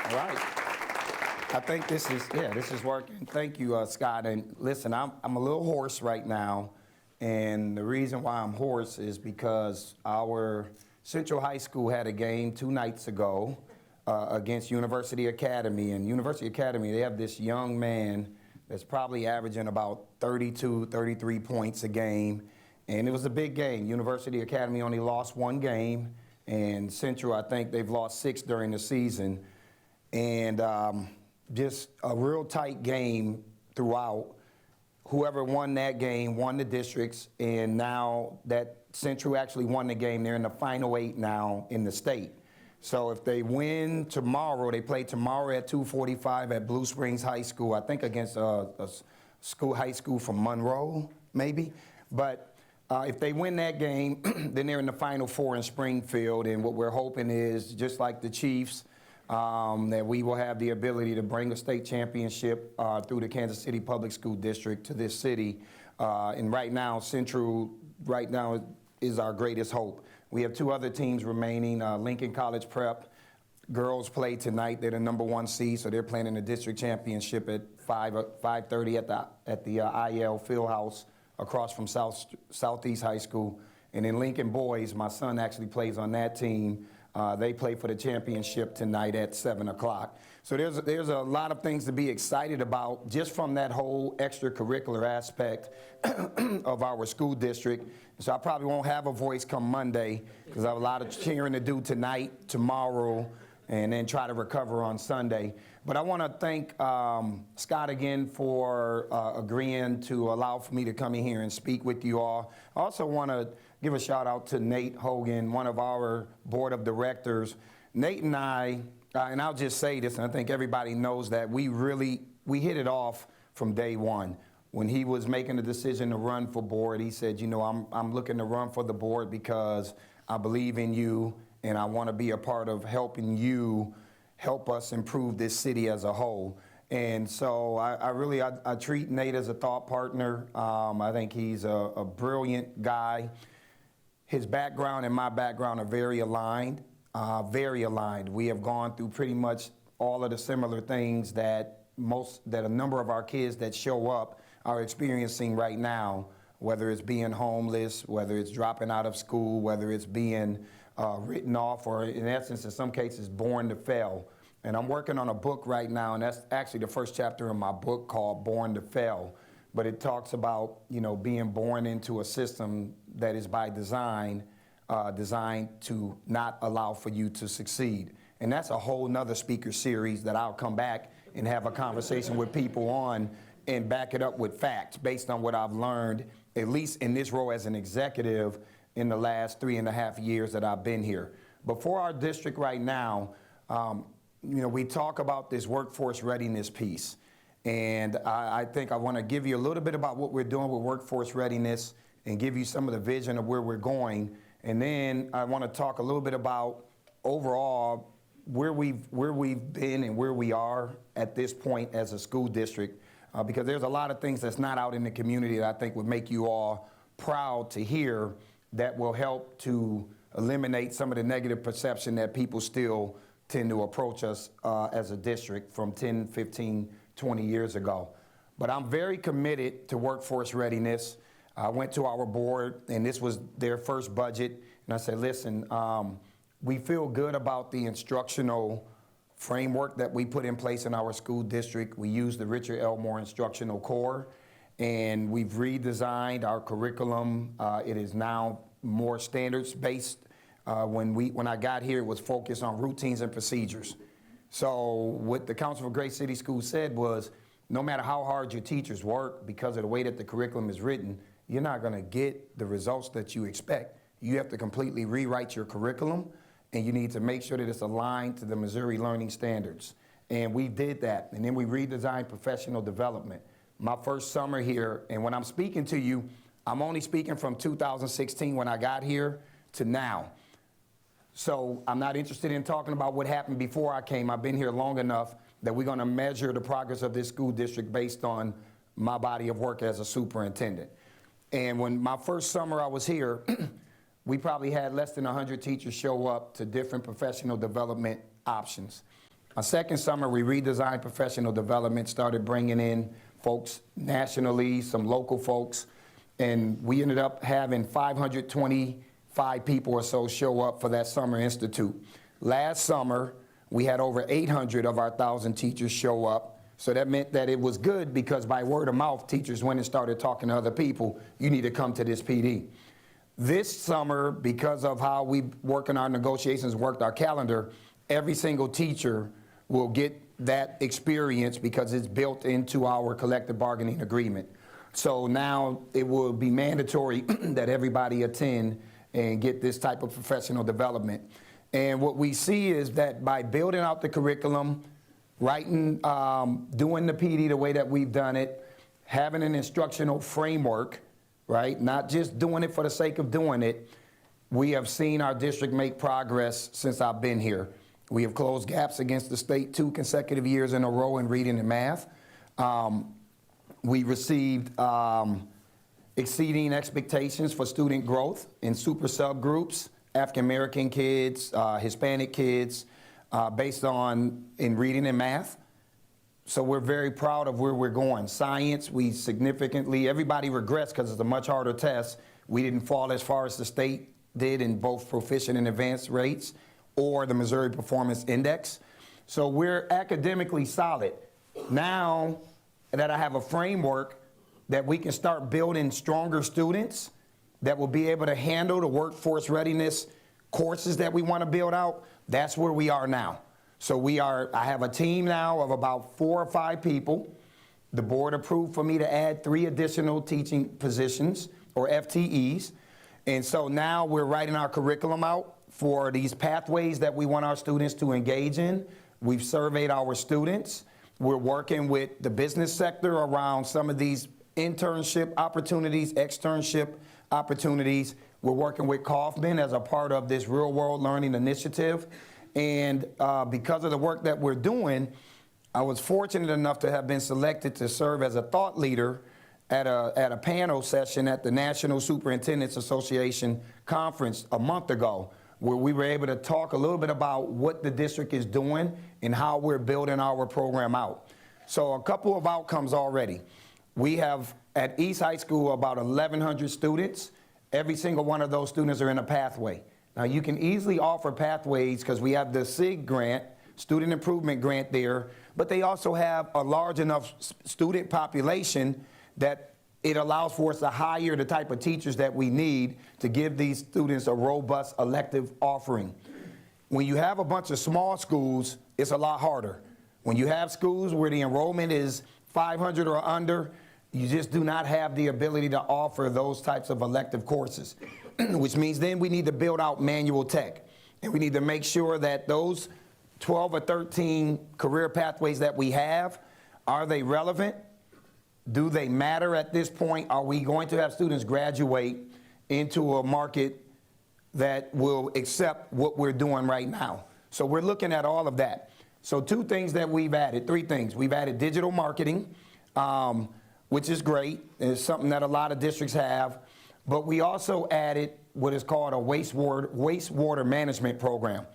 All right. I think this is working. Thank you, Scott. And listen, I'm a little hoarse right now. And the reason why I'm hoarse is because our Central High School had a game 2 nights ago against University Academy. And University Academy, they have this young man that's probably averaging about 32, 33 points a game. And it was a big game. University Academy only lost 1 game. And Central, I think they've lost 6 during the season. And just a real tight game throughout. Whoever won that game won the districts, and now that Central actually won the game, they're in the final 8 now in the state. So if they win tomorrow, they play tomorrow at 2:45 at Blue Springs High School, I think against a high school from Monroe, maybe. But if they win that game, then they're in the Final 4 in Springfield, and what we're hoping is, just like the Chiefs, that we will have the ability to bring a state championship through the Kansas City Public School District to this city. And right now, Central is our greatest hope. We have 2 other teams remaining. Lincoln College Prep girls play tonight. They're the #1 seed, so they're playing in the district championship at 5:30 at the IL Fieldhouse across from Southeast High School. And in Lincoln boys, my son actually plays on that team. They play for the championship tonight at 7 o'clock. So there's a lot of things to be excited about just from that whole extracurricular aspect of our school district. So I probably won't have a voice come Monday because I have a lot of cheering to do tonight, tomorrow, and then try to recover on Sunday. But I want to thank Scott again for agreeing to allow for me to come in here and speak with you all. I also want to give a shout out to Nate Hogan, one of our board of directors. Nate and I, and I'll just say this, and I think everybody knows that we hit it off from day one. When he was making the decision to run for board, he said, you know, I'm looking to run for the board because I believe in you and I want to be a part of helping you help us improve this city as a whole. And so I treat Nate as a thought partner. I think he's a brilliant guy. His background and my background are very aligned, very aligned. We have gone through pretty much all of the similar things that a number of our kids that show up are experiencing right now, whether it's being homeless, whether it's dropping out of school, whether it's being written off, or in essence, in some cases, born to fail. And I'm working on a book right now, and that's actually the first chapter in my book called Born to Fail. But it talks about, you know, being born into a system that is by design, designed to not allow for you to succeed. And that's a whole nother speaker series that I'll come back and have a conversation with people on and back it up with facts based on what I've learned, at least in this role as an executive in the last 3.5 years that I've been here. But for our district right now, you know, we talk about this workforce readiness piece. And I think I want to give you a little bit about what we're doing with workforce readiness and give you some of the vision of where we're going. And then I want to talk a little bit about overall where we've been and where we are at this point as a school district, because there's a lot of things that's not out in the community that I think would make you all proud to hear that will help to eliminate some of the negative perception that people still tend to approach us as a district from 10, 15, 20 years ago. But I'm very committed to workforce readiness. I went to our board, and this was their first budget, and I said, listen, we feel good about the instructional framework that we put in place in our school district. We use the Richard Elmore Instructional Core, and we've redesigned our curriculum. It is now more standards-based. When I got here, it was focused on routines and procedures. So what the Council for Great City Schools said was, no matter how hard your teachers work, because of the way that the curriculum is written, you're not going to get the results that you expect. You have to completely rewrite your curriculum, and you need to make sure that it's aligned to the Missouri Learning Standards. And we did that, and then we redesigned professional development. My first summer here, and when I'm speaking to you, I'm only speaking from 2016 when I got here to now. So I'm not interested in talking about what happened before I came. I've been here long enough that we're going to measure the progress of this school district based on my body of work as a superintendent. And when my first summer I was here, we probably had less than 100 teachers show up to different professional development options. Our second summer, we redesigned professional development, started bringing in folks nationally, some local folks, and we ended up having 525 people or so show up for that summer institute. Last summer, we had over 800 of our 1,000 teachers show up. So that meant that it was good because by word of mouth, teachers went and started talking to other people, you need to come to this PD. This summer, because of how we work in our negotiations, worked our calendar, every single teacher will get that experience because it's built into our collective bargaining agreement. So now it will be mandatory that everybody attend and get this type of professional development. And what we see is that by building out the curriculum, writing, doing the PD the way that we've done it, having an instructional framework, right? Not just doing it for the sake of doing it. We have seen our district make progress since I've been here. We have closed gaps against the state 2 consecutive years in a row in reading and math. We received exceeding expectations for student growth in super subgroups, African American kids, Hispanic kids, based on in reading and math. So we're very proud of where we're going. Science, we significantly, everybody regrets because it's a much harder test. We didn't fall as far as the state did in both proficient and advanced rates or the Missouri Performance Index. So we're academically solid. Now that I have a framework that we can start building stronger students that will be able to handle the workforce readiness courses that we want to build out, that's where we are now. So I have a team now of about 4 or 5 people. The board approved for me to add 3 additional teaching positions, or FTEs. And so now we're writing our curriculum out for these pathways that we want our students to engage in. We've surveyed our students. We're working with the business sector around some of these internship opportunities, externship opportunities. We're working with Kaufman as a part of this real world learning initiative. And because of the work that we're doing, I was fortunate enough to have been selected to serve as a thought leader at a panel session at the National Superintendents Association conference a month ago, where we were able to talk a little bit about what the district is doing and how we're building our program out. So a couple of outcomes already. We have at East High School about 1,100 students. Every single one of those students are in a pathway. Now you can easily offer pathways because we have the SIG grant, Student Improvement Grant there, but they also have a large enough student population that it allows for us to hire the type of teachers that we need to give these students a robust elective offering. When you have a bunch of small schools, it's a lot harder. When you have schools where the enrollment is 500 or under, you just do not have the ability to offer those types of elective courses, which means then we need to build out manual tech. And we need to make sure that those 12 or 13 career pathways that we have, are they relevant? Do they matter at this point? Are we going to have students graduate into a market that will accept what we're doing right now? So we're looking at all of that. So 2 things that we've added, 3 things. We've added digital marketing, which is great. It's something that a lot of districts have. But we also added what is called a wastewater management program.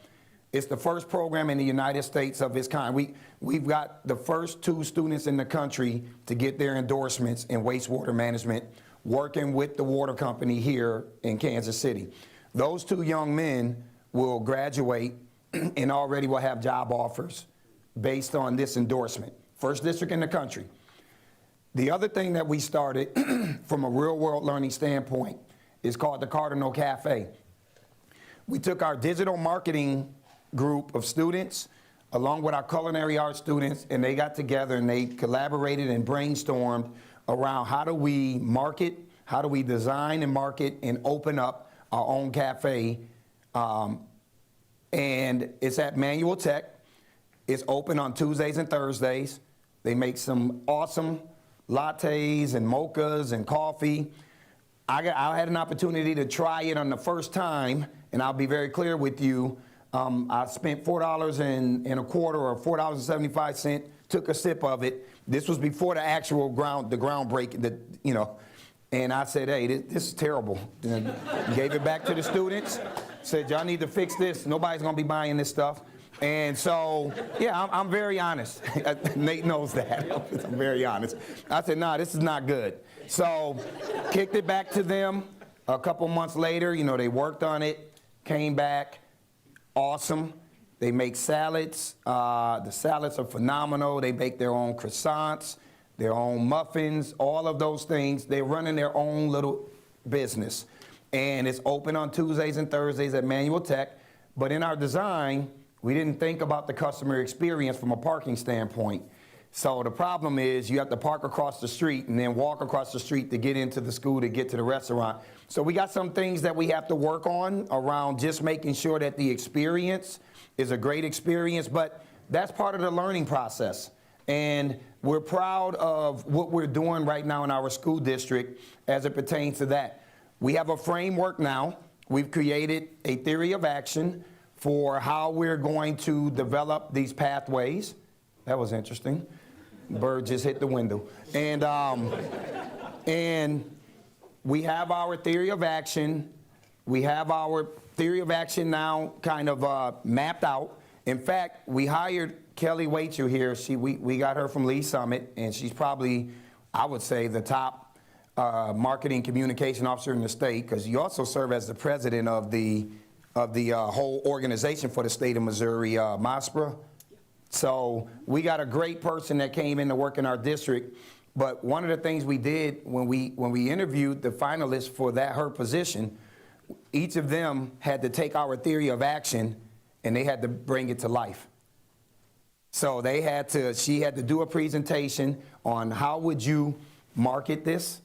It's the first program in the United States of its kind. We've got the first 2 students in the country to get their endorsements in wastewater management, working with the water company here in Kansas City. Those 2 young men will graduate and already will have job offers based on this endorsement. First district in the country. The other thing that we started from a real world learning standpoint is called the Cardinal Cafe. We took our digital marketing group of students along with our culinary arts students, and they got together and they collaborated and brainstormed around how do we market, how do we design and market and open up our own cafe. And it's at Manual Tech. It's open on Tuesdays and Thursdays. They make some awesome lattes and mochas and coffee. I had an opportunity to try it on the first time, and I'll be very clear with you. I spent $4.25 or $4.75, took a sip of it. This was before the actual groundbreaking, and I said, hey, this is terrible. And gave it back to the students, said, y'all need to fix this. Nobody's gonna be buying this stuff. And so, yeah, I'm very honest. Nate knows that. I'm very honest. I said, nah, this is not good. So, kicked it back to them. A couple months later, you know, they worked on it, came back, awesome. They make salads. The salads are phenomenal. They make their own croissants, their own muffins, all of those things. They're running their own little business. And it's open on Tuesdays and Thursdays at Manual Tech. But in our design, we didn't think about the customer experience from a parking standpoint. So the problem is you have to park across the street and then walk across the street to get into the school to get to the restaurant. So we got some things that we have to work on around just making sure that the experience is a great experience, but that's part of the learning process. And we're proud of what we're doing right now in our school district as it pertains to that. We have a framework now. We've created a theory of action for how we're going to develop these pathways. That was interesting. Bird just hit the window. And we have our theory of action. We have our theory of action now kind of mapped out. In fact, we hired Kelly Waiter here. We got her from Lee Summit, and she's probably, I would say, the top marketing communication officer in the state, because you also serve as the president of the whole organization for the state of Missouri, MASPRA. So we got a great person that came in to work in our district. But one of the things we did when we interviewed the finalists for her position, each of them had to take our theory of action and they had to bring it to life. So she had to do a presentation on how would you market this?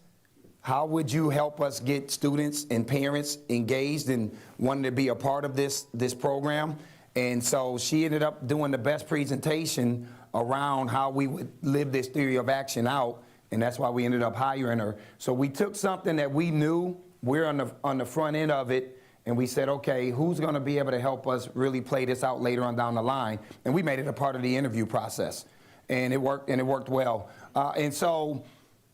How would you help us get students and parents engaged and wanting to be a part of this program? And so she ended up doing the best presentation around how we would live this theory of action out, and that's why we ended up hiring her. So we took something that we knew, we're on the front end of it, and we said, okay, who's going to be able to help us really play this out later on down the line? And we made it a part of the interview process, and it worked well. And so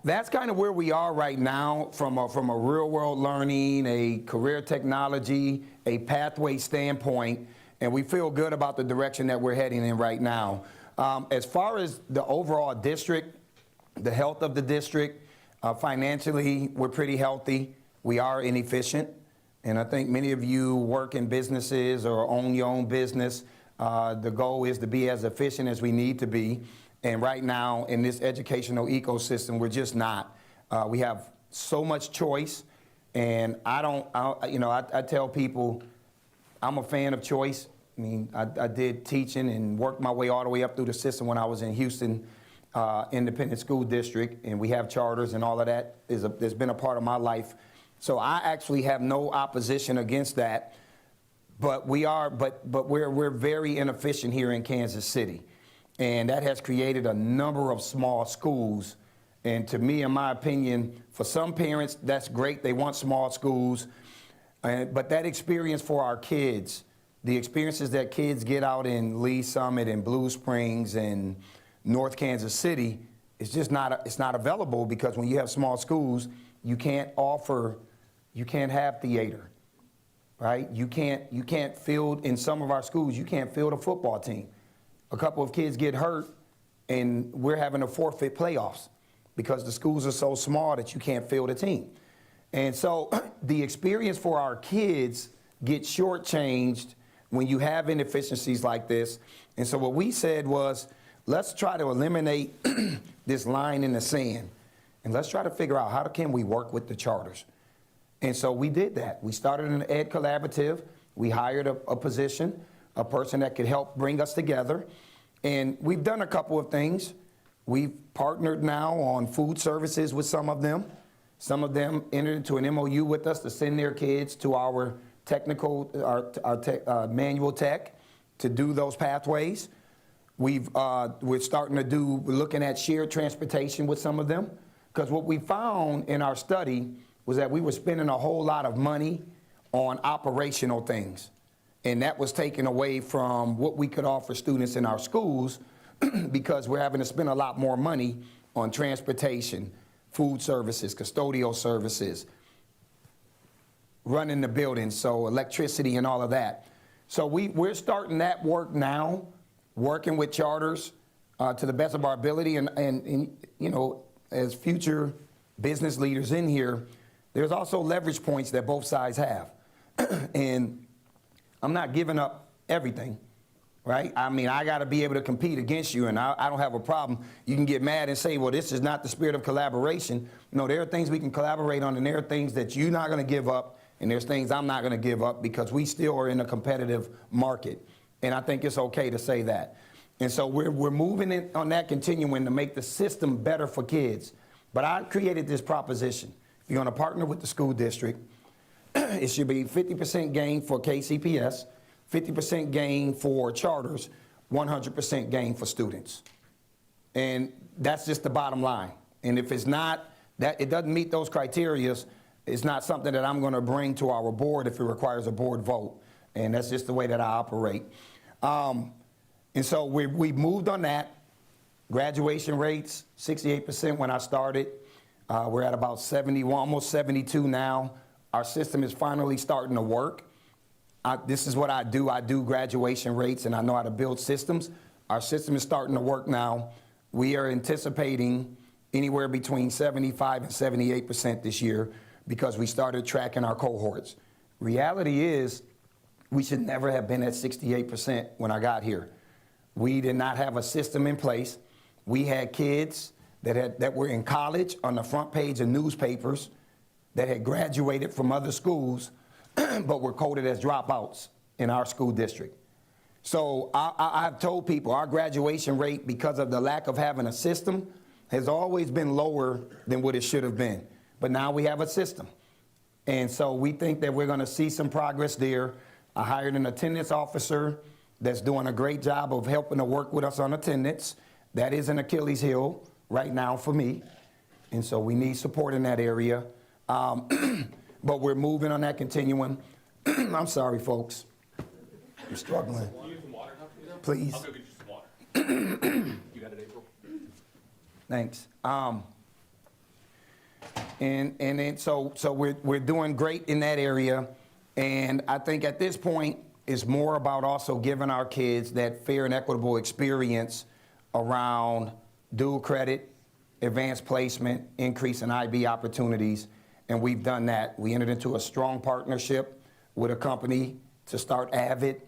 that's kind of where we are right now from a real-world learning, a career technology, a pathway standpoint, and we feel good about the direction that we're heading in right now. As far as the overall district, the health of the district, financially, we're pretty healthy. We are inefficient, and I think many of you work in businesses or own your own business. The goal is to be as efficient as we need to be. And right now, in this educational ecosystem, we're just not. We have so much choice, and I tell people I'm a fan of choice. I mean, I did teaching and worked my way all the way up through the system when I was in Houston Independent School District, and we have charters and all of that has been a part of my life. So I actually have no opposition against that, but we're very inefficient here in Kansas City. And that has created a number of small schools. And to me, in my opinion, for some parents, that's great. They want small schools. But that experience for our kids, the experiences that kids get out in Lee Summit and Blue Springs and North Kansas City, it's not available, because when you have small schools, you can't have theater, right? You can't field, in some of our schools, you can't field a football team. A couple of kids get hurt, and we're having to forfeit playoffs because the schools are so small that you can't field a team. And so the experience for our kids gets shortchanged when you have inefficiencies like this. And so what we said was, let's try to eliminate this line in the sand, and let's try to figure out how can we work with the charters. And so we did that. We started an ed collaborative. We hired a position, a person that could help bring us together. And we've done a couple of things. We've partnered now on food services with some of them. Some of them entered into an MOU with us to send their kids to our manual tech to do those pathways. We're looking at shared transportation with some of them, because what we found in our study was that we were spending a whole lot of money on operational things. And that was taken away from what we could offer students in our schools because we're having to spend a lot more money on transportation, food services, custodial services, running the building, so electricity and all of that. So we're starting that work now, working with charters to the best of our ability. And you know, as future business leaders in here, there's also leverage points that both sides have. And I'm not giving up everything, right? I mean, I got to be able to compete against you, and I don't have a problem. You can get mad and say, well, this is not the spirit of collaboration. No, there are things we can collaborate on, and there are things that you're not going to give up, and there's things I'm not going to give up, because we still are in a competitive market. And I think it's okay to say that. And so we're moving in on that continuum to make the system better for kids. But I created this proposition. If you're going to partner with the school district, it should be 50% gain for KCPS, 50% gain for charters, 100% gain for students. And that's just the bottom line. And if it's not, that it doesn't meet those criteria, it's not something that I'm going to bring to our board if it requires a board vote. And that's just the way that I operate. And so we moved on that. Graduation rates, 68% when I started. We're at about 71, almost 72 now. Our system is finally starting to work. This is what I do. I do graduation rates, and I know how to build systems. Our system is starting to work now. We are anticipating anywhere between 75 and 78% this year, because we started tracking our cohorts. Reality is, we should never have been at 68% when I got here. We did not have a system in place. We had kids that were in college on the front page of newspapers, that had graduated from other schools, but were coded as dropouts in our school district. So I've told people our graduation rate, because of the lack of having a system, has always been lower than what it should have been. But now we have a system. And so we think that we're going to see some progress there. I hired an attendance officer that's doing a great job of helping to work with us on attendance. That is an Achilles heel right now for me. And so we need support in that area. But we're moving on that continuum. I'm sorry, folks. I'm struggling. Can you get some water? Please. I'll go get you some water. You got it, April? Thanks. And then so we're doing great in that area. And I think at this point, it's more about also giving our kids that fair and equitable experience around dual credit, advanced placement, increase in IB opportunities. And we've done that. We entered into a strong partnership with a company to start Avid.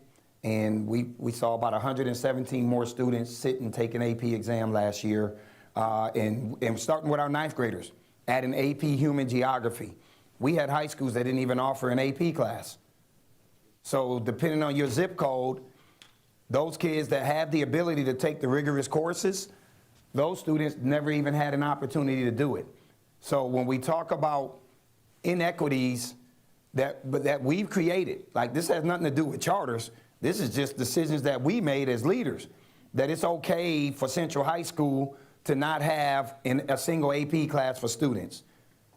And we saw about 117 more students sit and take an AP exam last year. And starting with our ninth graders, adding AP Human Geography. We had high schools that didn't even offer an AP class. So depending on your zip code, those kids that have the ability to take the rigorous courses, those students never even had an opportunity to do it. So when we talk about inequities that we've created, like this has nothing to do with charters, this is just decisions that we made as leaders, that it's okay for Central High School to not have a single AP class for students.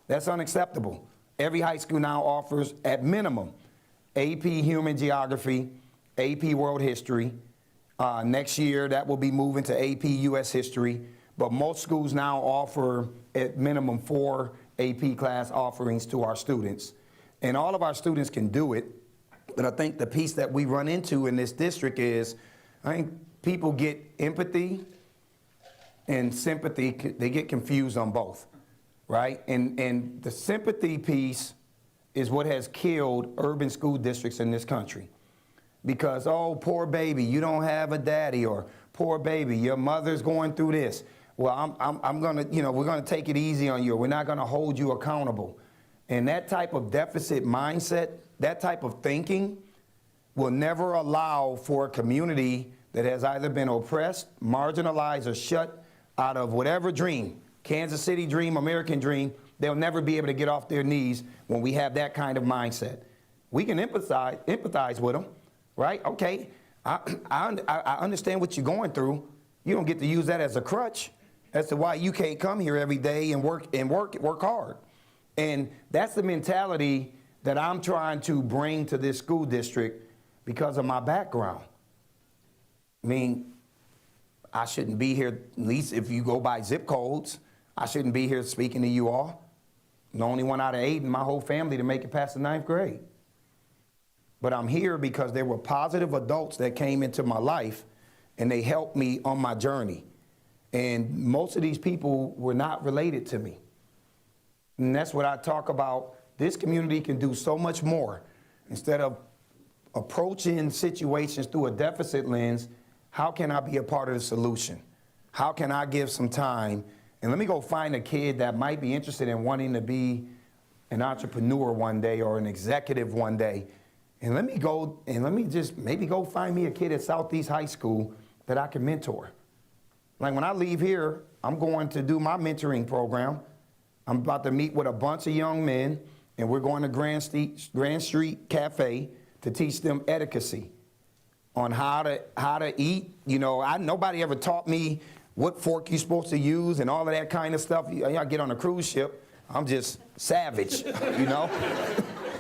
That's unacceptable. Every high school now offers, at minimum, AP Human Geography, AP World History. Next year, that will be moving to AP US History. But most schools now offer, at minimum, 4 AP class offerings to our students. And all of our students can do it. But I think the piece that we run into in this district is, I think people get empathy and sympathy, they get confused on both, right? And the sympathy piece is what has killed urban school districts in this country. Because, oh, poor baby, you don't have a daddy, or poor baby, your mother's going through this. Well, I'm gonna, we're gonna take it easy on you. We're not gonna hold you accountable. And that type of deficit mindset, that type of thinking will never allow for a community that has either been oppressed, marginalized, or shut out of whatever dream, Kansas City dream, American dream. They'll never be able to get off their knees when we have that kind of mindset. We can empathize with them, right? Okay, I understand what you're going through. You don't get to use that as a crutch as to why you can't come here every day and work hard. And that's the mentality that I'm trying to bring to this school district because of my background. I mean, I shouldn't be here, at least if you go by zip codes, I shouldn't be here speaking to you all. I'm the only one out of 8 in my whole family to make it past the 9th grade. but I'm here because there were positive adults that came into my life and they helped me on my journey. And most of these people were not related to me. And that's what I talk about. This community can do so much more. Instead of approaching situations through a deficit lens, how can I be a part of the solution? How can I give some time? And let me go find a kid that might be interested in wanting to be an entrepreneur one day or an executive one day. And let me just maybe go find me a kid at Southeast High School that I can mentor. Like when I leave here, I'm going to do my mentoring program. I'm about to meet with a bunch of young men, and we're going to Grand Street Cafe to teach them etiquette on how to eat. You know, nobody ever taught me what fork you're supposed to use and all of that kind of stuff. I get on a cruise ship, I'm just savage, you know?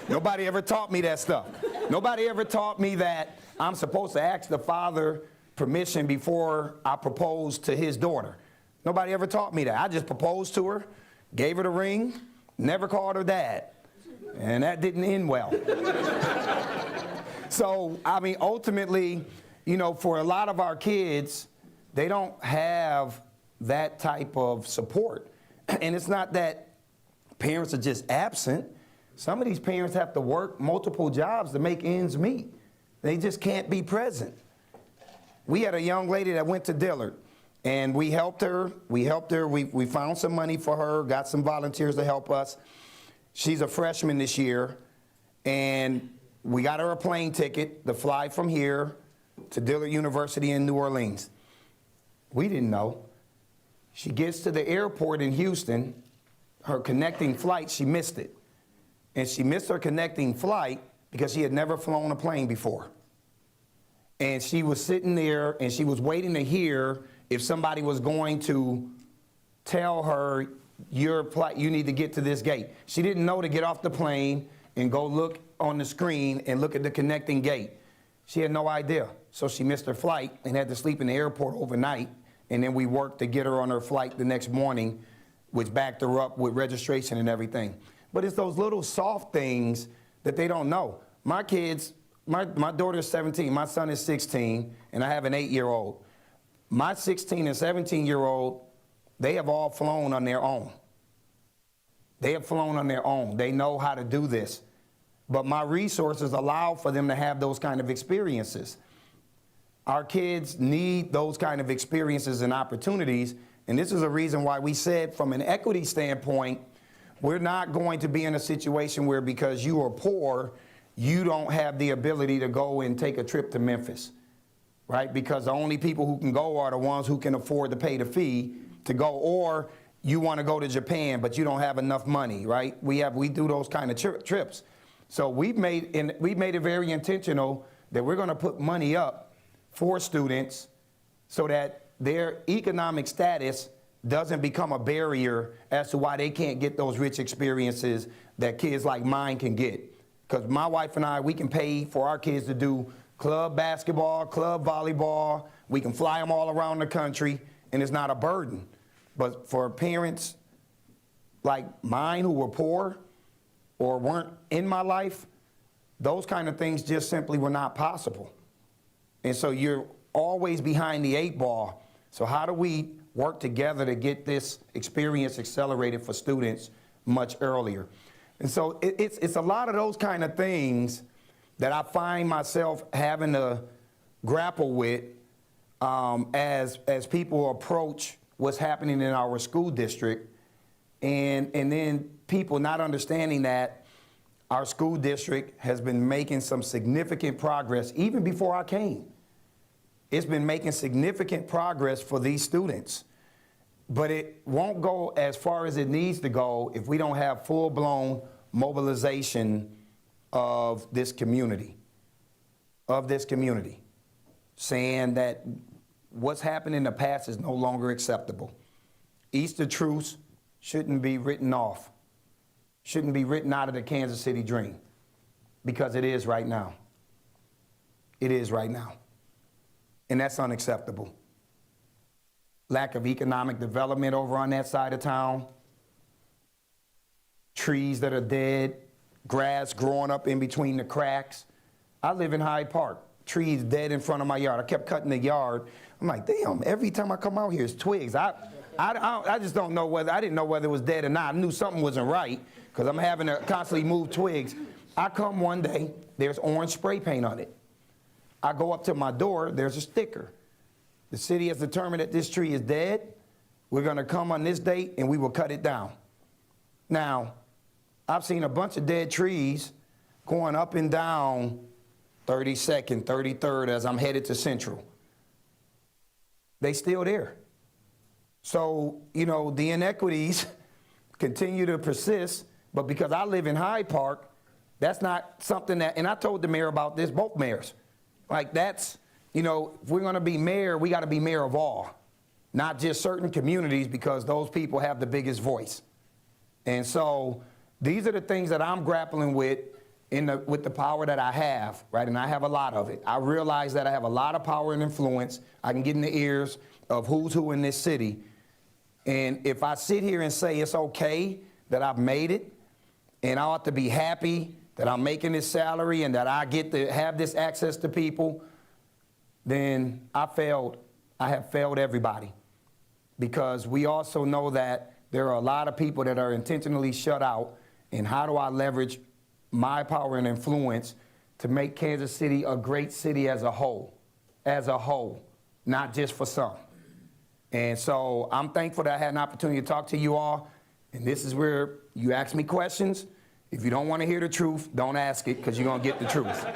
Nobody ever taught me that stuff. Nobody ever taught me that I'm supposed to ask the father permission before I propose to his daughter. Nobody ever taught me that. I just proposed to her, gave her the ring, never called her dad. And that didn't end well. So, I mean, ultimately, you know, for a lot of our kids, they don't have that type of support. And it's not that parents are just absent. Some of these parents have to work multiple jobs to make ends meet. They just can't be present. We had a young lady that went to Dillard, and we helped her. We found some money for her, got some volunteers to help us. She's a freshman this year, and we got her a plane ticket to fly from here to Dillard University in New Orleans. We didn't know. She gets to the airport in Houston, her connecting flight, she missed it. And she missed her connecting flight because she had never flown a plane before. And she was sitting there and she was waiting to hear if somebody was going to tell her, you need to get to this gate. She didn't know to get off the plane and go look on the screen and look at the connecting gate. She had no idea. So she missed her flight and had to sleep in the airport overnight. And then we worked to get her on her flight the next morning, which backed her up with registration and everything. But it's those little soft things that they don't know. My kids, my daughter is 17, my son is 16, and I have an 8-year-old. My 16 and 17-year-old, they have all flown on their own. They have flown on their own. They know how to do this. But my resources allow for them to have those kind of experiences. Our kids need those kind of experiences and opportunities, and this is a reason why we said from an equity standpoint, we're not going to be in a situation where because you are poor, you don't have the ability to go and take a trip to Memphis, right? Because the only people who can go are the ones who can afford to pay the fee to go, or you want to go to Japan, but you don't have enough money, right? We do those kind of trips. So we've made it very intentional that we're going to put money up for students so that their economic status doesn't become a barrier as to why they can't get those rich experiences that kids like mine can get. Because my wife and I, we can pay for our kids to do club basketball, club volleyball. We can fly them all around the country, and it's not a burden. But for parents like mine who were poor or weren't in my life, those kind of things just simply were not possible. And so you're always behind the 8 ball. So how do we work together to get this experience accelerated for students much earlier? And so it's a lot of those kind of things that I find myself having to grapple with as people approach what's happening in our school district, and then people not understanding that our school district has been making some significant progress even before I came. It's been making significant progress for these students, but it won't go as far as it needs to go if we don't have full-blown mobilization of this community, saying that what's happened in the past is no longer acceptable. Easter truths shouldn't be written off, shouldn't be written out of the Kansas City dream, because it is right now. It is right now. And that's unacceptable. Lack of economic development over on that side of town, trees that are dead, grass growing up in between the cracks, I live in Hyde Park. Trees dead in front of my yard. I kept cutting the yard. I'm like, damn, every time I come out here, it's twigs. I just don't know whether, I didn't know whether it was dead or not. I knew something wasn't right because I'm having to constantly move twigs. I come one day, there's orange spray paint on it. I go up to my door, there's a sticker. The city has determined that this tree is dead. We're gonna come on this date and we will cut it down. Now, I've seen a bunch of dead trees going up and down 32nd, 33rd as I'm headed to Central. They still there. So, you know, the inequities continue to persist, but because I live in Hyde Park, that's not something that, and I told the mayor about this, both mayors. Like that's, you know, if we're gonna be mayor, we gotta be mayor of all, not just certain communities because those people have the biggest voice. And so these are the things that I'm grappling with with the power that I have, right? And I have a lot of it. I realize that I have a lot of power and influence. I can get in the ears of who's who in this city. And if I sit here and say it's okay that I've made it, and I ought to be happy that I'm making this salary and that I get to have this access to people, then I have failed everybody. Because we also know that there are a lot of people that are intentionally shut out, and how do I leverage my power and influence to make Kansas City a great city as a whole, not just for some. And so I'm thankful that I had an opportunity to talk to you all, and this is where you ask me questions. If you don't want to hear the truth, don't ask it, because you're going to get the truth.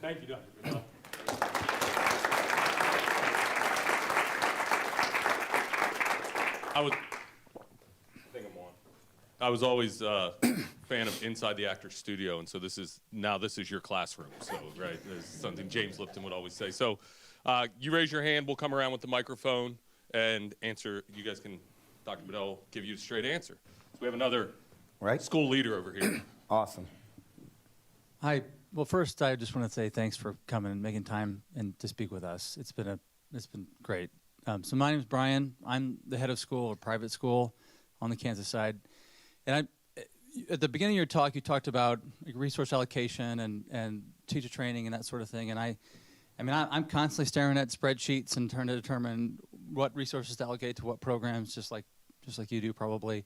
Thank you, Dr. Bedell. I was always a fan of Inside the Actor's Studio, and so this is your classroom. So, right, there's something James Lipton would always say. So, you raise your hand, we'll come around with the microphone and answer. You guys can, Dr. Bedell, give you a straight answer. So we have another school leader over here. Awesome. Hi. Well, first, I just want to say thanks for coming and making time and to speak with us. It's been great. So my name is Brian. I'm the head of school, or private school, on the Kansas side. And at the beginning of your talk, you talked about resource allocation and teacher training and that sort of thing. And I'm constantly staring at spreadsheets and trying to determine what resources to allocate to what programs, just like you do probably.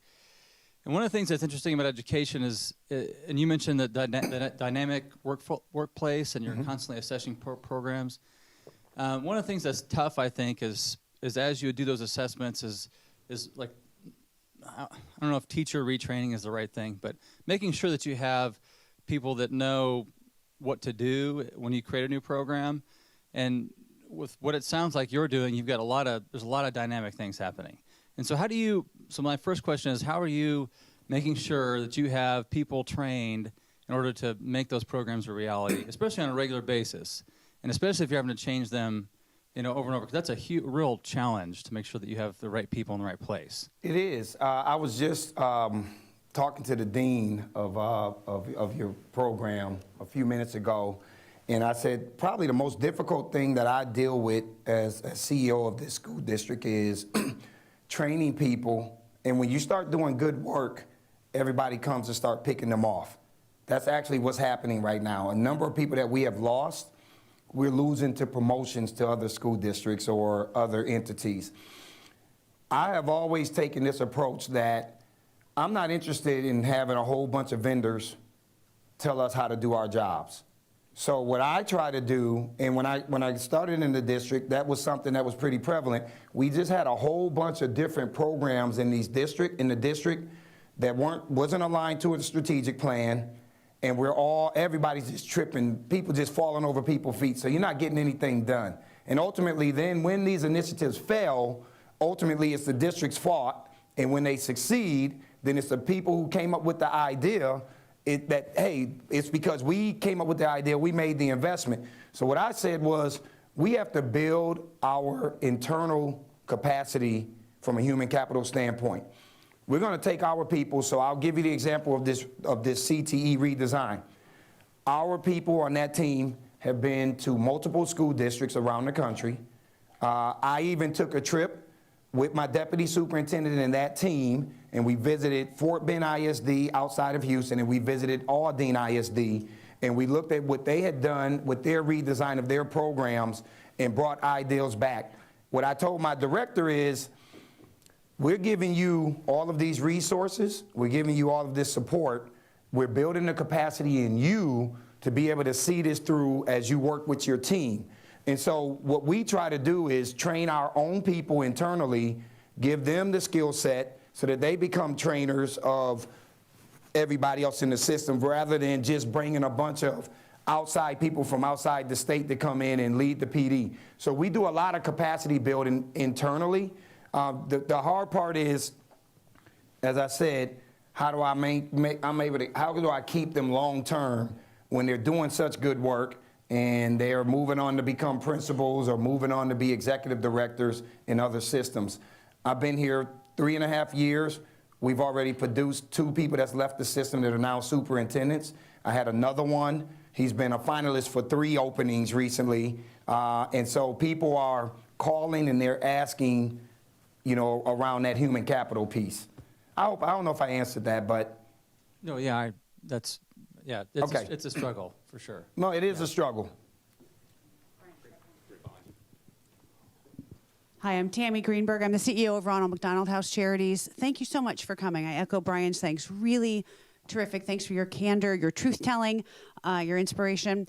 And one of the things that's interesting about education is, and you mentioned the dynamic workplace, and you're constantly assessing programs. One of the things that's tough, I think, is as you do those assessments, is like, I don't know if teacher retraining is the right thing, but making sure that you have people that know what to do when you create a new program. And with what it sounds like you're doing, there's a lot of dynamic things happening. And so so my first question is, how are you making sure that you have people trained in order to make those programs a reality, especially on a regular basis, and especially if you're having to change them, over and over, because that's a real challenge to make sure that you have the right people in the right place. It is. I was just talking to the dean of your program a few minutes ago, and I said probably the most difficult thing that I deal with as CEO of this school district is training people. And when you start doing good work, everybody comes to start picking them off. That's actually what's happening right now. A number of people that we have lost, we're losing to promotions to other school districts or other entities. I have always taken this approach that I'm not interested in having a whole bunch of vendors tell us how to do our jobs. So what I try to do, and when I started in the district, that was something that was pretty prevalent. We just had a whole bunch of different programs in the district that wasn't aligned to a strategic plan, and everybody's just tripping, people just falling over people's feet, so you're not getting anything done. And ultimately then when these initiatives fail, ultimately it's the district's fault, and when they succeed, then it's the people who came up with the idea it's because we came up with the idea, we made the investment. So what I said was, we have to build our internal capacity from a human capital standpoint. We're going to take our people, so I'll give you the example of this CTE redesign. Our people on that team have been to multiple school districts around the country. I even took a trip with my deputy superintendent and that team, and we visited Fort Bend ISD outside of Houston, and we visited Aldine ISD, and we looked at what they had done with their redesign of their programs and brought ideals back. What I told my director is, we're giving you all of these resources, we're giving you all of this support, we're building the capacity in you to be able to see this through as you work with your team. And so what we try to do is train our own people internally, give them the skill set so that they become trainers of everybody else in the system, rather than just bringing a bunch of outside people from outside the state to come in and lead the PD. So we do a lot of capacity building internally. The hard part is, as I said, how do I keep them long term when they're doing such good work and they're moving on to become principals or moving on to be executive directors in other systems. I've been here 3.5 years. We've already produced 2 people that's left the system that are now superintendents. I had another one. He's been a finalist for 3 openings recently. And so people are calling and they're asking, you know, around that human capital piece. I don't know if I answered that, but. No, yeah, it's Okay. it's a struggle for sure. No, it is a struggle. Hi, I'm Tammy Greenberg. I'm the CEO of Ronald McDonald House Charities. Thank you so much for coming. I echo Brian's thanks. Really terrific. Thanks for your candor, your truth-telling, your inspiration.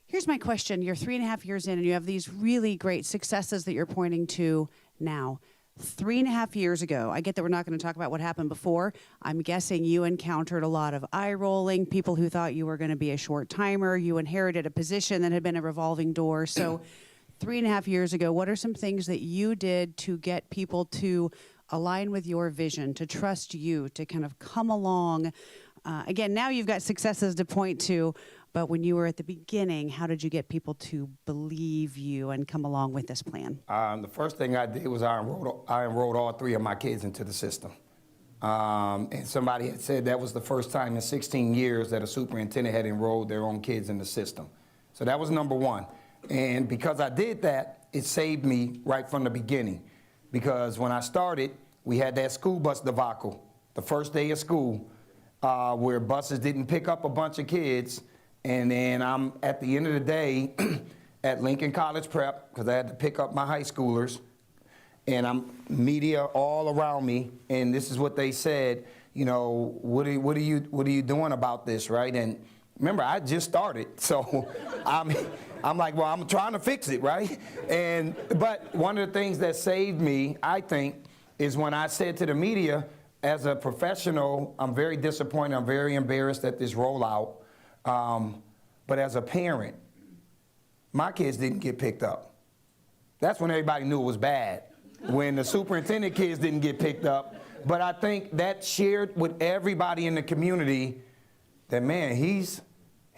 Here's my question. You're 3.5 years in, and you have these really great successes that you're pointing to now. 3.5 years ago, I get that we're not going to talk about what happened before. I'm guessing you encountered a lot of eye-rolling, people who thought you were going to be a short-timer. You inherited a position that had been a revolving door. So 3.5 years ago, what are some things that you did to get people to align with your vision, to trust you, to kind of come along? Again, now you've got successes to point to, but when you were at the beginning, how did you get people to believe you and come along with this plan? The first thing I did was I enrolled all 3 of my kids into the system. And somebody had said that was the first time in 16 years that a superintendent had enrolled their own kids in the system. So that was number 1. And because I did that, it saved me right from the beginning. Because when I started, we had that school bus debacle, the first day of school, where buses didn't pick up a bunch of kids. And then I'm, at the end of the day, at Lincoln College Prep, because I had to pick up my high schoolers, and I'm media all around me, and this is what they said, you know, what are you doing about this, right? And remember, I just started, so I'm like, well, I'm trying to fix it, right? But one of the things that saved me, I think, is when I said to the media, as a professional, I'm very disappointed, I'm very embarrassed at this rollout. But as a parent, my kids didn't get picked up. That's when everybody knew it was bad, when the superintendent kids didn't get picked up. But I think that shared with everybody in the community that, man, he's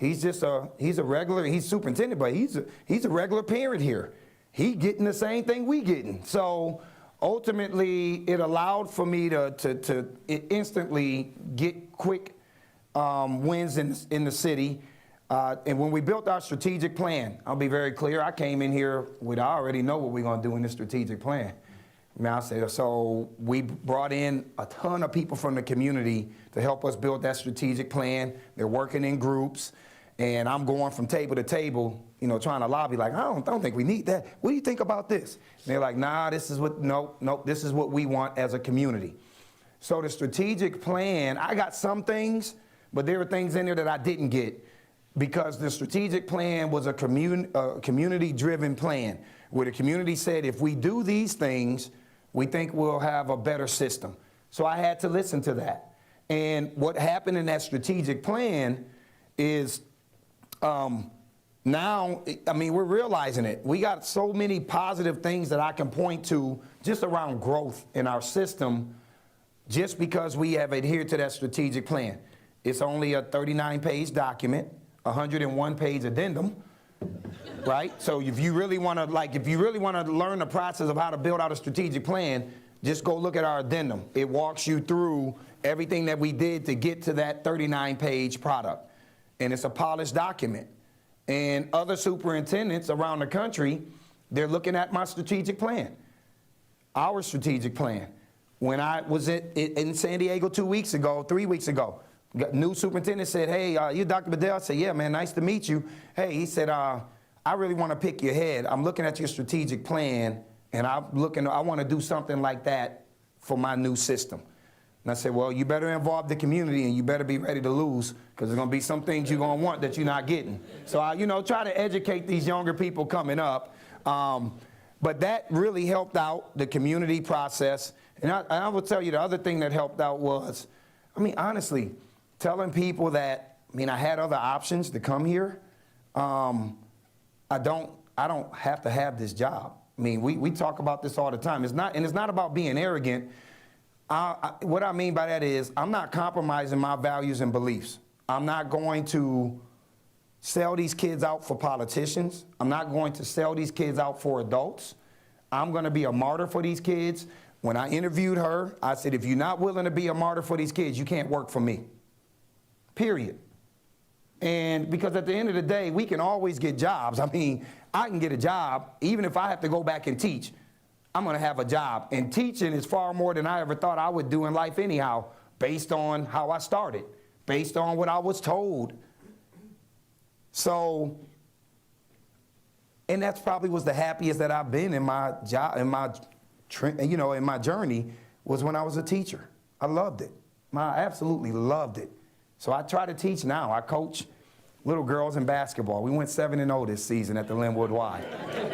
superintendent, but he's a regular parent here. He getting the same thing we getting. So ultimately, it allowed for me to instantly get quick wins in the city. And when we built our strategic plan, I'll be very clear, I came in here with, I already know what we're going to do in this strategic plan. Now, so we brought in a ton of people from the community to help us build that strategic plan. They're working in groups, and I'm going from table to table, you know, trying to lobby, like, I don't think we need that. What do you think about this? And they're like, nah, this is what, nope, this is what we want as a community. So the strategic plan, I got some things, but there were things in there that I didn't get, because the strategic plan was a community-driven plan, where the community said, if we do these things, we think we'll have a better system. So I had to listen to that. And what happened in that strategic plan is now, I mean, we're realizing it. We got so many positive things that I can point to just around growth in our system, just because we have adhered to that strategic plan. It's only a 39-page document, 101-page addendum, right? So if you really want to, learn the process of how to build out a strategic plan, just go look at our addendum. It walks you through everything that we did to get to that 39-page product. And it's a polished document. And other superintendents around the country, they're looking at my strategic plan, our strategic plan. When I was in San Diego 3 weeks ago, New superintendent said, hey, you Dr. Bedell? I said, yeah, man, nice to meet you. Hey, he said, I really want to pick your head. I'm looking at your strategic plan, and I want to do something like that for my new system. And I said, well, you better involve the community, and you better be ready to lose, because there's going to be some things you're going to want that you're not getting. So I, try to educate these younger people coming up. But that really helped out the community process. And I will tell you the other thing that helped out was, honestly, telling people that, I had other options to come here. I don't have to have this job. We talk about this all the time. It's not about being arrogant. What I mean by that is I'm not compromising my values and beliefs. I'm not going to sell these kids out for politicians. I'm not going to sell these kids out for adults. I'm going to be a martyr for these kids. When I interviewed her, I said, if you're not willing to be a martyr for these kids, you can't work for me. Period. And because at the end of the day, we can always get jobs. I can get a job even if I have to go back and teach. I'm going to have a job. And teaching is far more than I ever thought I would do in life anyhow, based on how I started, based on what I was told. So, and that's probably was the happiest that I've been in my job, in my journey, was when I was a teacher. I loved it. I absolutely loved it. So I try to teach now. I coach little girls in basketball. We went 7-0 this season at the Linwood Y.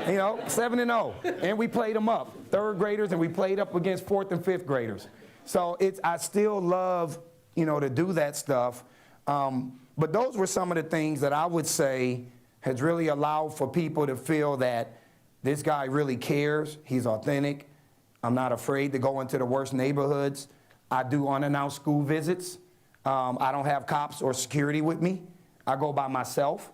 7-0. And we played them up, third graders, and we played up against fourth and fifth graders. So I still love, to do that stuff. But those were some of the things that I would say has really allowed for people to feel that this guy really cares. He's authentic. I'm not afraid to go into the worst neighborhoods. I do unannounced school visits. I don't have cops or security with me. I go by myself.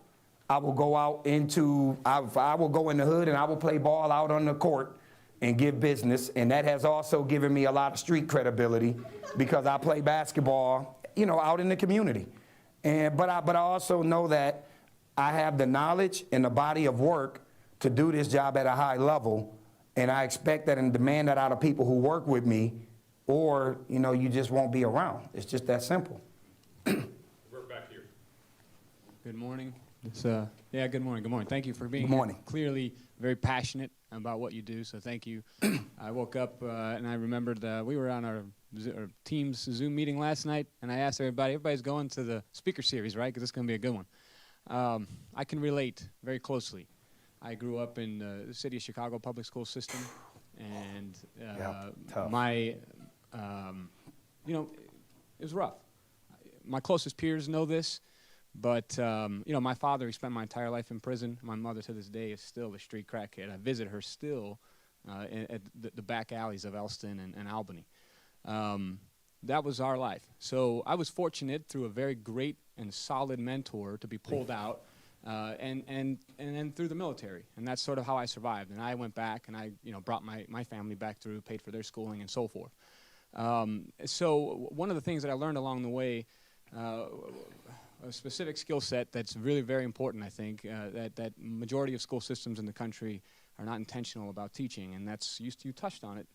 I will go out I will go in the hood and I will play ball out on the court and give business. And that has also given me a lot of street credibility because I play basketball, out in the community. But I also know that I have the knowledge and the body of work to do this job at a high level. And I expect that and demand that out of people who work with me, or, you just won't be around. It's just that simple. We're back here. Good morning. Good morning. Good morning. Thank you for being Good morning. here. Clearly very passionate about what you do, so thank you. I woke up and I remembered we were on our Teams Zoom meeting last night, and I asked everybody's going to the speaker series, right? Because it's going to be a good one. I can relate very closely. I grew up in the city of Chicago public school system, and tough. It was rough. My closest peers know this, but my father, he spent my entire life in prison. My mother, to this day, is still a street crackhead. I visit her still at the back alleys of Elston and Albany. That was our life. So I was fortunate through a very great and solid mentor to be pulled out, and then through the military. And that's sort of how I survived. And I went back and I brought my family back through, paid for their schooling and so forth. So one of the things that I learned along the way, a specific skill set that's really very important, I think, that majority of school systems in the country are not intentional about teaching, and that's, you touched on it,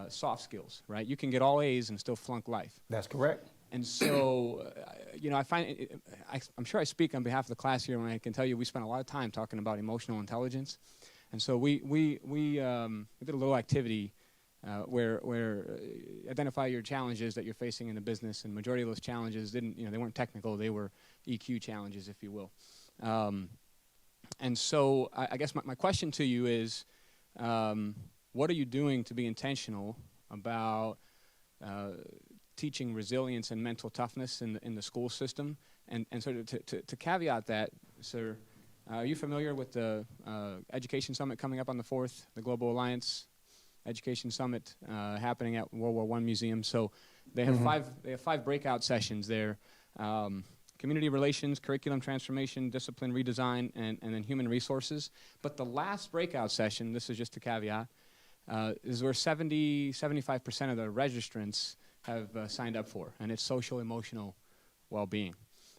soft skills, right? You can get all A's and still flunk life. That's correct. And so, I find, I'm sure I speak on behalf of the class here when I can tell you we spent a lot of time talking about emotional intelligence. And so we did a little activity where identify your challenges that you're facing in the business, and majority of those challenges they weren't technical, they were EQ challenges, if you will. And so I guess my question to you is, what are you doing to be intentional about teaching resilience and mental toughness in the school system? And sort of to caveat that, sir, are you familiar with the Education Summit coming up on the 4th, the Global Alliance Education Summit happening at World War I Museum? So they have five breakout sessions there. Community relations, curriculum transformation, discipline redesign, and then human resources. But the last breakout session, this is just a caveat, is where 75% of the registrants have signed up for, and it's social emotional well-being.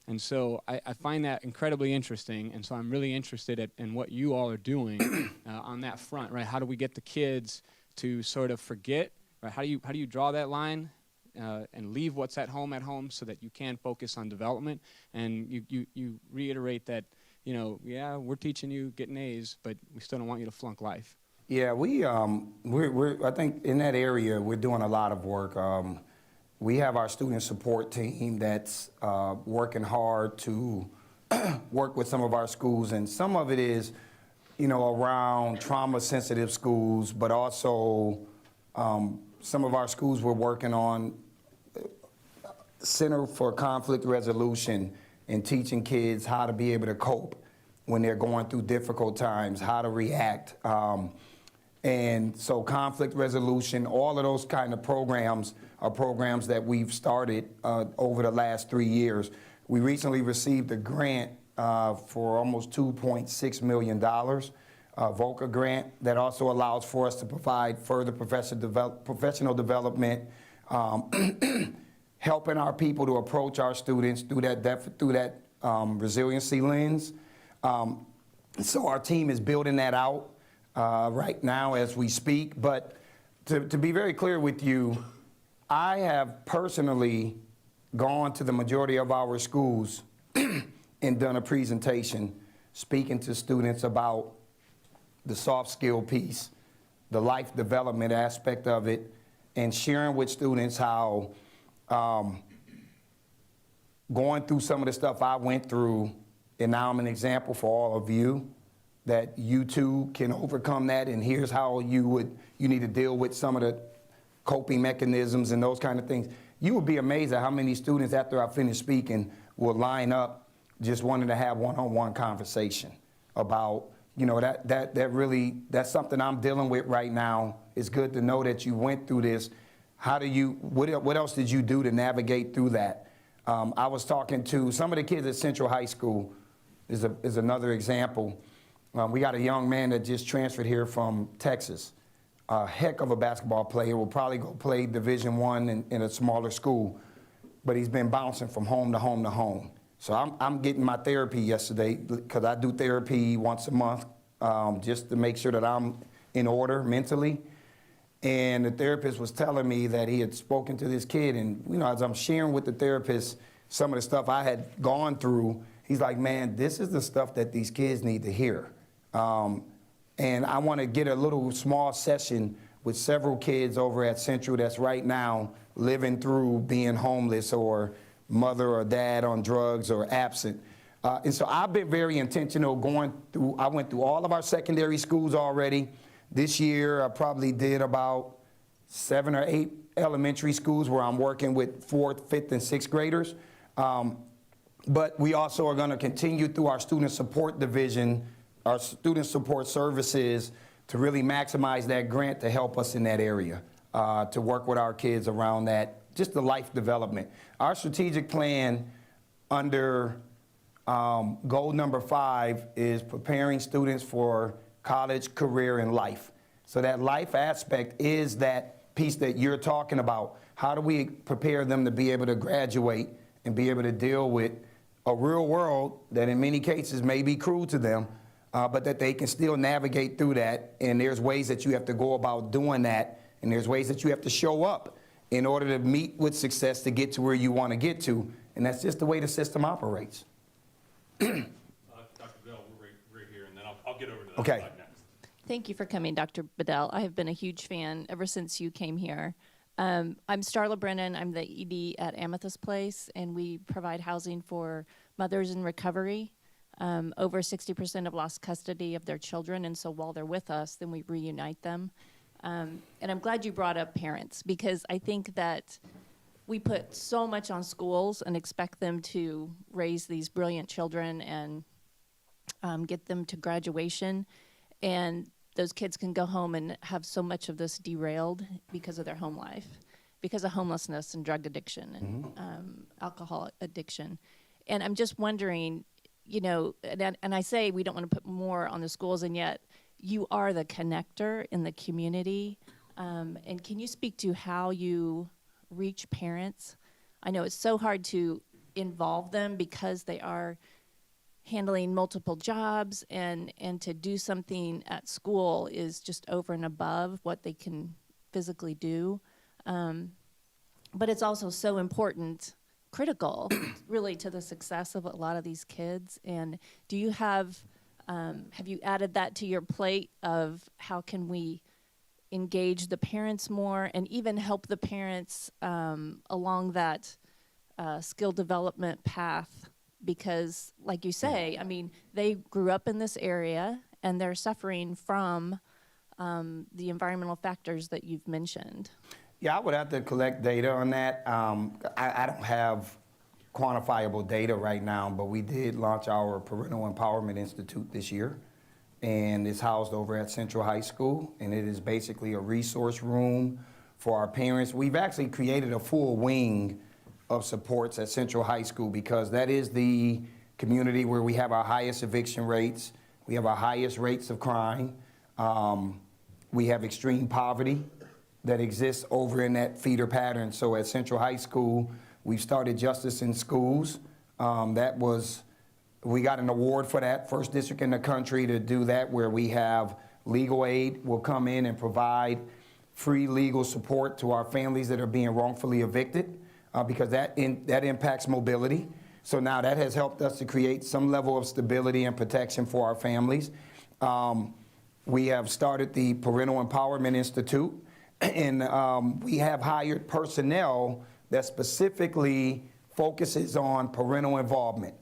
And so I find that incredibly interesting, and so I'm really interested in what you all are doing on that front, right? How do we get the kids to sort of forget, right? How do you draw that line and leave what's at home so that you can focus on development. And you reiterate that, yeah, we're teaching you getting A's, but we still don't want you to flunk life. Yeah, we're I think in that area we're doing a lot of work. We have our student support team that's working hard to work with some of our schools, and some of it is, around trauma-sensitive schools, but also some of our schools we're working on Center for Conflict Resolution and teaching kids how to be able to cope when they're going through difficult times, how to react. And so conflict resolution, all of those kind of programs are programs that we've started over the last 3 years. We recently received a grant for almost $2.6 million, VOCA grant, that also allows for us to provide further professional development, helping our people to approach our students through that resiliency lens. So our team is building that out right now as we speak. But to be very clear with you, I have personally gone to the majority of our schools and done a presentation speaking to students about the soft skill piece, the life development aspect of it, and sharing with students how going through some of the stuff I went through, and now I'm an example for all of you, that you too can overcome that, and here's how you need to deal with some of the coping mechanisms and those kind of things. You would be amazed at how many students, after I finish speaking, will line up just wanting to have one-on-one conversation about, that's something I'm dealing with right now. It's good to know that you went through this. What else did you do to navigate through that? I was talking to some of the kids at Central High School, is another example. We got a young man that just transferred here from Texas. A heck of a basketball player, will probably go play Division I in a smaller school, but he's been bouncing from home to home to home. So I'm getting my therapy yesterday, because I do therapy once a month, just to make sure that I'm in order mentally. And the therapist was telling me that he had spoken to this kid, and as I'm sharing with the therapist some of the stuff I had gone through, he's like, man, this is the stuff that these kids need to hear. And I want to get a little small session with several kids over at Central that's right now living through being homeless or mother or dad on drugs or absent. And so I've been very intentional I went through all of our secondary schools already. This year I probably did about 7 or 8 elementary schools where I'm working with 4th, 5th, and 6th graders. But we also are going to continue through our student support division, our student support services, to really maximize that grant to help us in that area, to work with our kids around that, just the life development. Our strategic plan under goal number 5 is preparing students for college, career, and life. So that life aspect is that piece that you're talking about. How do we prepare them to be able to graduate and be able to deal with a real world that in many cases may be cruel to them, but that they can still navigate through that. And there's ways that you have to go about doing that, and there's ways that you have to show up in order to meet with success to get to where you want to get to. And that's just the way the system operates. Dr. Bedell, we're right here, and then I'll get over to that Okay. slide next. Thank you for coming, Dr. Bedell. I have been a huge fan ever since you came here. I'm Starla Brennan. I'm the ED at Amethyst Place, and we provide housing for mothers in recovery. Over 60% have lost custody of their children, and so while they're with us, then we reunite them. And I'm glad you brought up parents, because I think that we put so much on schools and expect them to raise these brilliant children and get them to graduation, and those kids can go home and have so much of this derailed because of their home life, because of homelessness and drug addiction and alcohol addiction. And I'm just wondering, and I say we don't want to put more on the schools, and yet you are the connector in the community. And can you speak to how you reach parents? I know it's so hard to involve them because they are handling multiple jobs, and to do something at school is just over and above what they can physically do. but it's also so important, critical, really, to the success of a lot of these kids. And do you have you added that to your plate of how can we engage the parents more and even help the parents along that skill development path? Because, like you say, I mean, they grew up in this area and they're suffering from the environmental factors that you've mentioned. Yeah, I would have to collect data on that. I don't have quantifiable data right now, but we did launch our Parental Empowerment Institute this year, and it's housed over at Central High School, and it is basically a resource room for our parents. We've actually created a full wing of supports at Central High School because that is the community where we have our highest eviction rates, we have our highest rates of crime, we have extreme poverty that exists over in that feeder pattern. So at Central High School, we've started Justice in Schools. We got an award for that, first district in the country to do that, where we have legal aid will come in and provide free legal support to our families that are being wrongfully evicted, because that impacts mobility. So now that has helped us to create some level of stability and protection for our families. We have started the Parental Empowerment Institute, and we have hired personnel that specifically focuses on parental involvement.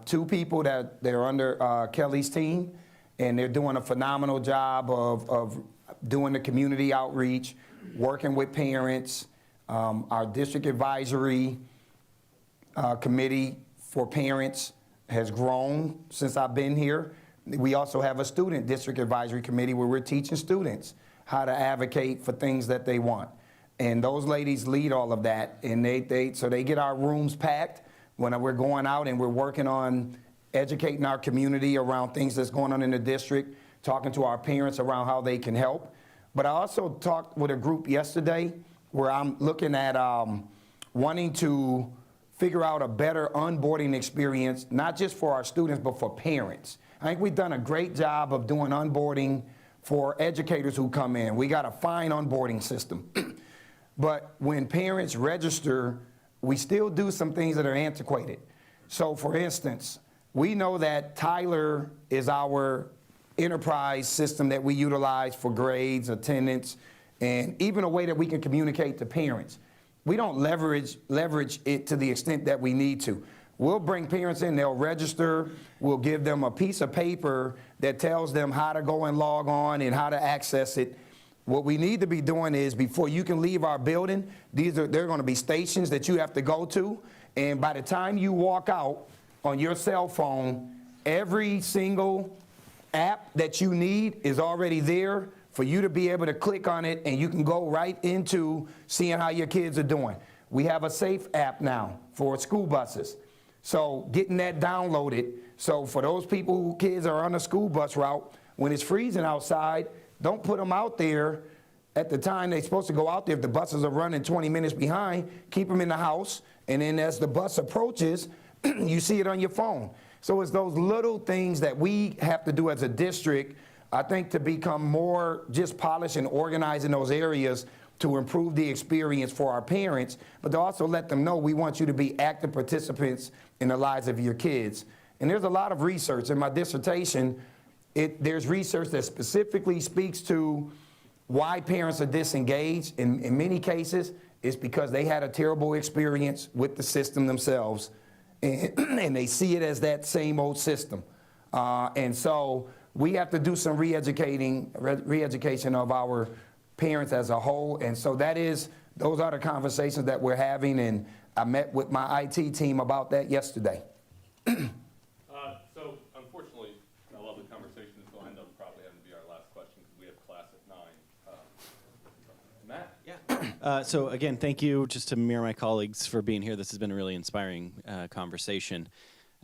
2 people that are under Kelly's team, and they're doing a phenomenal job of doing the community outreach, working with parents. Our district advisory committee for parents has grown since I've been here. We also have a student district advisory committee where we're teaching students how to advocate for things that they want. And those ladies lead all of that, and so they get our rooms packed when we're going out and we're working on educating our community around things that's going on in the district, talking to our parents around how they can help. But I also talked with a group yesterday where I'm looking at wanting to figure out a better onboarding experience, not just for our students, but for parents. I think we've done a great job of doing onboarding for educators who come in. We got a fine onboarding system. But when parents register, we still do some things that are antiquated. So for instance, we know that Tyler is our enterprise system that we utilize for grades, attendance, and even a way that we can communicate to parents. We don't leverage it to the extent that we need to. We'll bring parents in, they'll register, we'll give them a piece of paper that tells them how to go and log on and how to access it. What we need to be doing is, before you can leave our building, there are going to be stations that you have to go to, and by the time you walk out on your cell phone, every single app that you need is already there for you to be able to click on it, and you can go right into seeing how your kids are doing. We have a Safe app now for school buses. So getting that downloaded, so for those people whose kids are on a school bus route, when it's freezing outside, don't put them out there at the time they're supposed to go out there. If the buses are running 20 minutes behind, keep them in the house, and then as the bus approaches, you see it on your phone. So it's those little things that we have to do as a district, I think, to become more just polished and organized in those areas to improve the experience for our parents, but to also let them know we want you to be active participants in the lives of your kids. And there's a lot of research. In my dissertation, there's research that specifically speaks to why parents are disengaged. In many cases, it's because they had a terrible experience with the system themselves, and they see it as that same old system. And so we have to do some re-education of our parents as a whole. And so those are the conversations that we're having, and I met with my IT team about that yesterday. So unfortunately, I love the conversation. This will end up probably having to be our last question because we have class at 9. Matt? So again, thank you, just to mirror my colleagues, for being here. This has been a really inspiring conversation.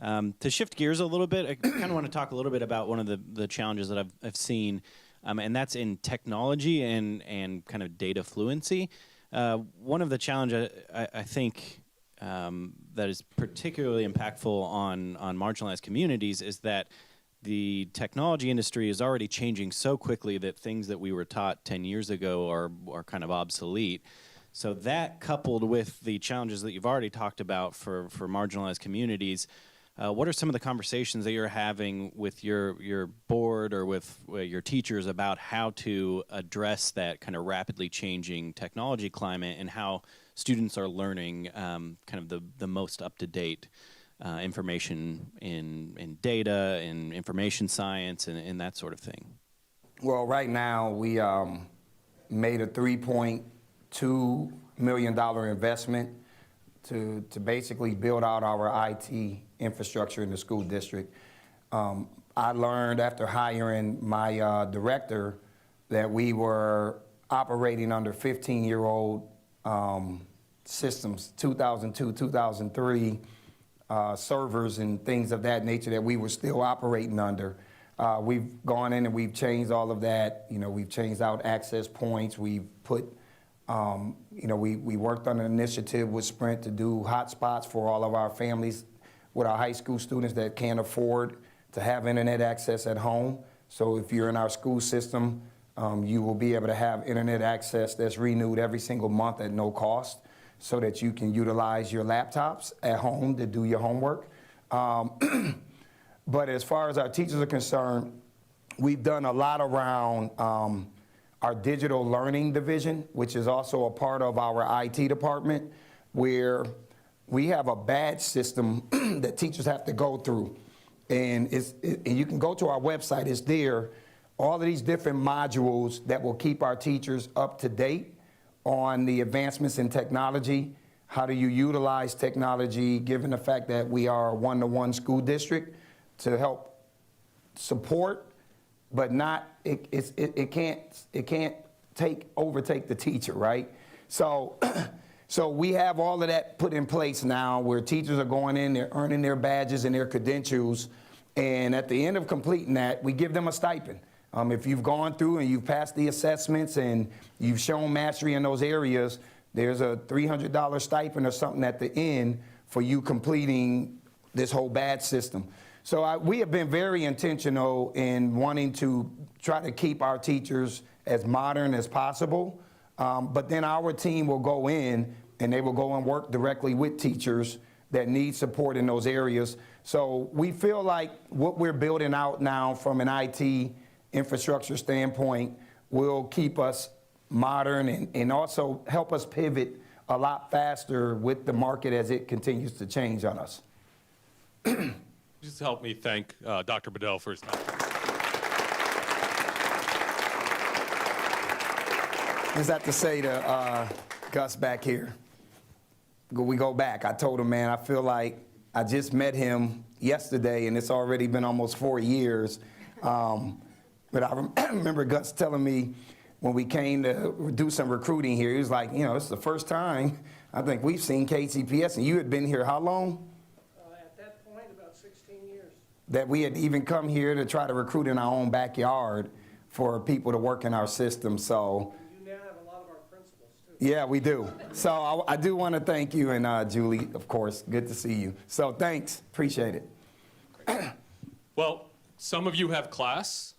To shift gears a little bit, I kind of want to talk a little bit about one of the challenges that I've seen, and that's in technology and kind of data fluency. One of the challenges I think that is particularly impactful on marginalized communities is that the technology industry is already changing so quickly that things that we were taught 10 years ago are kind of obsolete. So that, coupled with the challenges that you've already talked about for marginalized communities, what are some of the conversations that you're having with your board or with your teachers about how to address that kind of rapidly changing technology climate and how students are learning kind of the most up-to-date information in data, in information science, and that sort of thing? Well, right now we made a $3.2 million investment to basically build out our IT infrastructure in the school district. I learned after hiring my director that we were operating under 15-year-old systems, 2002, 2003 servers and things of that nature that we were still operating under. We've gone in and we've changed all of that. You know, we've changed out access points. We've put, you know, we worked on an initiative with Sprint to do hotspots for all of our families with our high school students that can't afford to have internet access at home. So if you're in our school system, you will be able to have internet access that's renewed every single month at no cost so that you can utilize your laptops at home to do your homework. But as far as our teachers are concerned, we've done a lot around our digital learning division, which is also a part of our IT department, where we have a badge system that teachers have to go through. And you can go to our website, it's there, all of these different modules that will keep our teachers up to date on the advancements in technology. How do you utilize technology, given the fact that we are a one-to-one school district, to help support, but not, it can't overtake the teacher, right? So, so we have all of that put in place now where teachers are going in, they're earning their badges and their credentials, and at the end of completing that, we give them a stipend. If you've gone through and you've passed the assessments and you've shown mastery in those areas, there's a $300 stipend or something at the end for you completing this whole badge system. So we have been very intentional in wanting to try to keep our teachers as modern as possible, but then our team will go in and they will go and work directly with teachers that need support in those areas. So we feel like what we're building out now from an IT infrastructure standpoint will keep us modern and also help us pivot a lot faster with the market as it continues to change on us. Just help me thank Dr. Bedell for his time. Just have to say to Gus back here, we go back. I told him, man, I feel like I just met him yesterday and it's already been almost 4 years. But I remember Gus telling me when we came to do some recruiting here, he was like, you know, it's the first time I think we've seen KCPS, and you had been here how long? At that point, about 16 years. That we had even come here to try to recruit in our own backyard for people to work in our system. So You now have a lot of our principals, too. yeah, we do. So I do want to thank you, and Julie, of course, good to see you. So thanks, appreciate it. Well, some of you have class,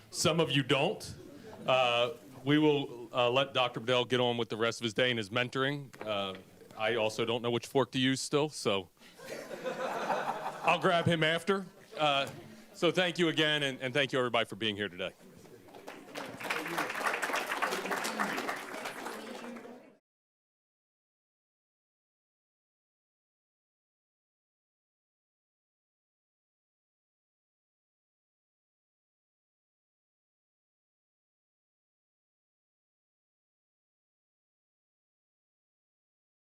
some of you don't. We will let Dr. Bedell get on with the rest of his day and his mentoring. I also don't know which fork to use still, so I'll grab him after. So thank you again, and thank you everybody for being here today.